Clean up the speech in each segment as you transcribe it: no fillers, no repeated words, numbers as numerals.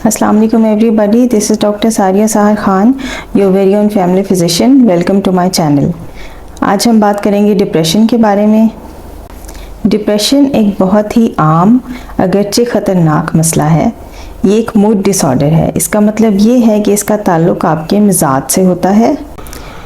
Assalamu alaikum everybody, this is Dr. Saria Sahar Khan, your very own family physician. Welcome to my channel. आज हम बात करेंगे depression के बारे में। डिप्रेशन एक बहुत ही आम अगरचे ख़तरनाक मसला है। ये एक मूड डिसऑर्डर है। इसका मतलब ये है कि इसका ताल्लुक़ आपके मिजाज से होता है।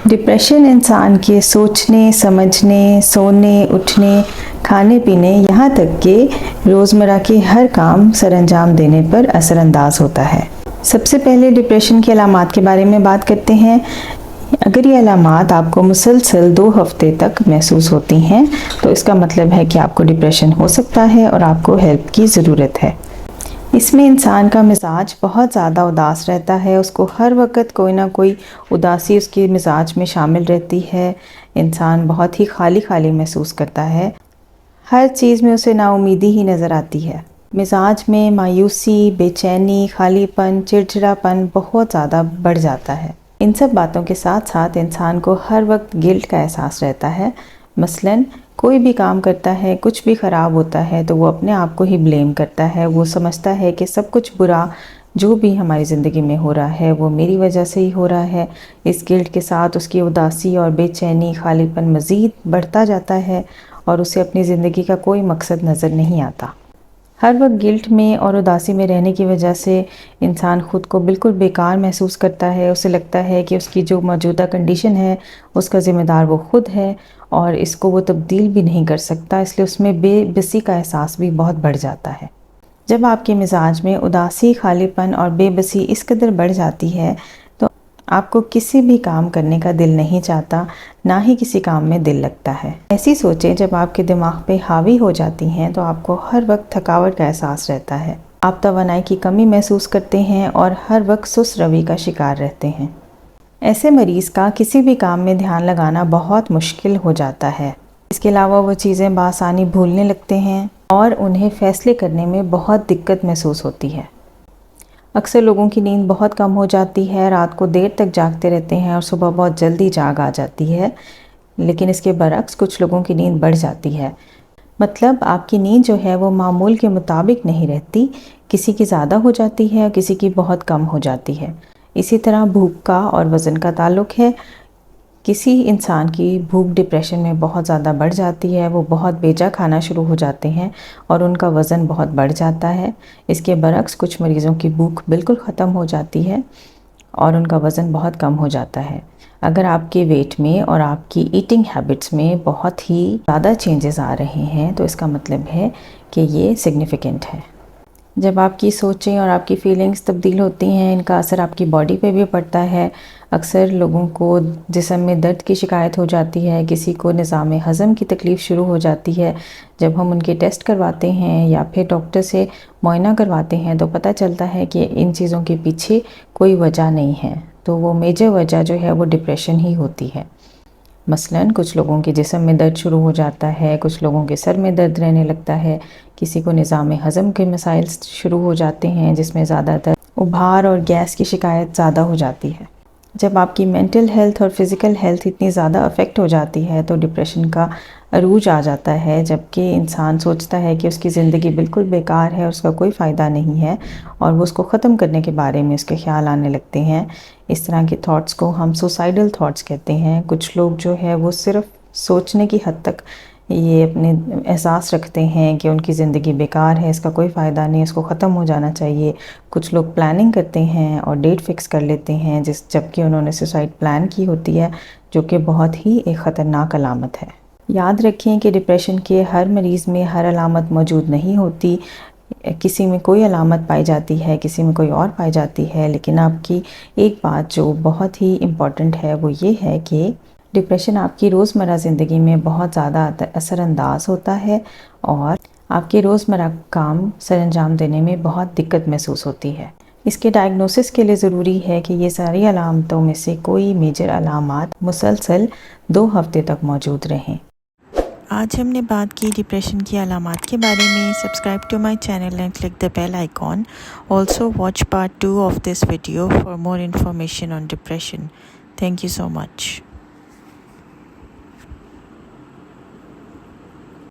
डिप्रेशन इंसान के सोचने, समझने, सोने, उठने, खाने पीने, यहाँ तक कि रोज़मर्रा के हर काम सरअंजाम देने पर असरअंदाज होता है। सबसे पहले डिप्रेशन की अलामात के बारे में बात करते हैं। अगर ये अलामात आपको मुसलसल 2 हफ्ते तक महसूस होती हैं तो इसका मतलब है कि आपको डिप्रेशन हो सकता है और आपको हेल्प की ज़रूरत है। इसमें इंसान का मिजाज बहुत ज़्यादा उदास रहता है। उसको हर वक्त कोई ना कोई उदासी उसके मिजाज में शामिल रहती है। इंसान बहुत ही खाली खाली महसूस करता है। हर चीज़ में उसे नाउमीदी ही नज़र आती है। मिजाज में मायूसी, बेचैनी, खालीपन, चिड़चिड़ापन बहुत ज़्यादा बढ़ जाता है। इन सब बातों के साथ साथ इंसान को हर वक्त गिल्ट का एहसास रहता है। मसलन कोई भी काम करता है, कुछ भी ख़राब होता है तो वो अपने आप को ही ब्लेम करता है। वो समझता है कि सब कुछ बुरा जो भी हमारी ज़िंदगी में हो रहा है वो मेरी वजह से ही हो रहा है। इस गिल्ट के साथ उसकी उदासी और बेचैनी, खालीपन मज़ीद बढ़ता जाता है और उसे अपनी ज़िंदगी का कोई मकसद नज़र नहीं आता। हर वक्त गिल्ट में और उदासी में रहने की वजह से इंसान ख़ुद को बिल्कुल बेकार महसूस करता है। उसे लगता है कि उसकी जो मौजूदा कंडीशन है उसका ज़िम्मेदार वो ख़ुद है और इसको वो तब्दील भी नहीं कर सकता, इसलिए उसमें बेबसी का एहसास भी बहुत बढ़ जाता है। जब आपके मिजाज में उदासी, खालीपन और बेबसी इस कदर बढ़ जाती है तो आपको किसी भी काम करने का दिल नहीं चाहता, ना ही किसी काम में दिल लगता है। ऐसी सोचें जब आपके दिमाग पे हावी हो जाती हैं तो आपको हर वक्त थकावट का एहसास रहता है। आप तवानाई की कमी महसूस करते हैं और हर वक्त सुस्त रवि का शिकार रहते हैं। ऐसे मरीज़ का किसी भी काम में ध्यान लगाना बहुत मुश्किल हो जाता है। इसके अलावा वो चीज़ें बआसानी भूलने लगते हैं और उन्हें फ़ैसले करने में बहुत दिक्कत महसूस होती है। अक्सर लोगों की नींद बहुत कम हो जाती है, रात को देर तक जागते रहते हैं और सुबह बहुत जल्दी जाग आ जाती है। लेकिन इसके बरक्स कुछ लोगों की नींद बढ़ जाती है। मतलब आपकी नींद जो है वो मामूल के मुताबिक नहीं रहती, किसी की ज़्यादा हो जाती है और किसी की बहुत कम हो जाती है। इसी तरह भूख का और वज़न का ताल्लुक़ है। किसी इंसान की भूख डिप्रेशन में बहुत ज़्यादा बढ़ जाती है, वो बहुत बेजा खाना शुरू हो जाते हैं और उनका वज़न बहुत बढ़ जाता है। इसके बरक्स कुछ मरीज़ों की भूख बिल्कुल ख़त्म हो जाती है और उनका वज़न बहुत कम हो जाता है। अगर आपके वेट में और आपकी ईटिंग हैबिट्स में बहुत ही ज़्यादा चेंजेस आ रहे हैं तो इसका मतलब है कि ये सिग्निफिकेंट है। जब आपकी सोचें और आपकी फीलिंग्स तब्दील होती हैं, इनका असर आपकी बॉडी पे भी पड़ता है। अक्सर लोगों को जिस्म में दर्द की शिकायत हो जाती है, किसी को निज़ाम हज़म की तकलीफ़ शुरू हो जाती है। जब हम उनके टेस्ट करवाते हैं या फिर डॉक्टर से मुआयना करवाते हैं तो पता चलता है कि इन चीज़ों के पीछे कोई वजह नहीं है, तो वो मेजर वजह जो है वो डिप्रेशन ही होती है। मसलन कुछ लोगों के जिस्म में दर्द शुरू हो जाता है, कुछ लोगों के सर में दर्द रहने लगता है, किसी को निज़ाम हज़म के मसाइल शुरू हो जाते हैं जिसमें ज़्यादातर उभार और गैस की शिकायत ज़्यादा हो जाती है। जब आपकी मेंटल हेल्थ और फ़िज़िकल हेल्थ इतनी ज़्यादा अफेक्ट हो जाती है तो डिप्रेशन का अरूज आ जाता है, जबकि इंसान सोचता है कि उसकी ज़िंदगी बिल्कुल बेकार है, उसका कोई फ़ायदा नहीं है और वो उसको ख़त्म करने के बारे में उसके ख़्याल आने लगते हैं। इस तरह के थॉट्स को हम सुसाइडल थॉट्स कहते हैं। कुछ लोग जो है वो सिर्फ़ सोचने की हद तक ये अपने एहसास रखते हैं कि उनकी ज़िंदगी बेकार है, इसका कोई फ़ायदा नहीं, इसको ख़त्म हो जाना चाहिए। कुछ लोग प्लानिंग करते हैं और डेट फ़िक्स कर लेते हैं जबकि उन्होंने सुसाइड प्लान की होती है, जो कि बहुत ही एक ख़तरनाक अलामत है। याद रखें कि डिप्रेशन के हर मरीज़ में हर अलामत मौजूद नहीं होती। किसी में कोई अलामत पाई जाती है, किसी में कोई और पाई जाती है। लेकिन आपकी एक बात जो बहुत ही इम्पॉर्टेंट है वो ये है कि डिप्रेशन आपकी रोज़मर्रा ज़िंदगी में बहुत ज़्यादा असरअंदाज होता है और आपके रोज़मर्रा काम सरअंजाम देने में बहुत दिक्कत महसूस होती है। इसके डायग्नोसिस के लिए ज़रूरी है कि ये सारी अलामतों में से कोई मेजर अलामात मुसलसल 2 हफ्ते तक मौजूद रहें। आज हमने बात की डिप्रेशन की अलामात के बारे में। Subscribe to my channel and click the bell icon. Also watch part 2 of this video for more information on depression. Thank you so much.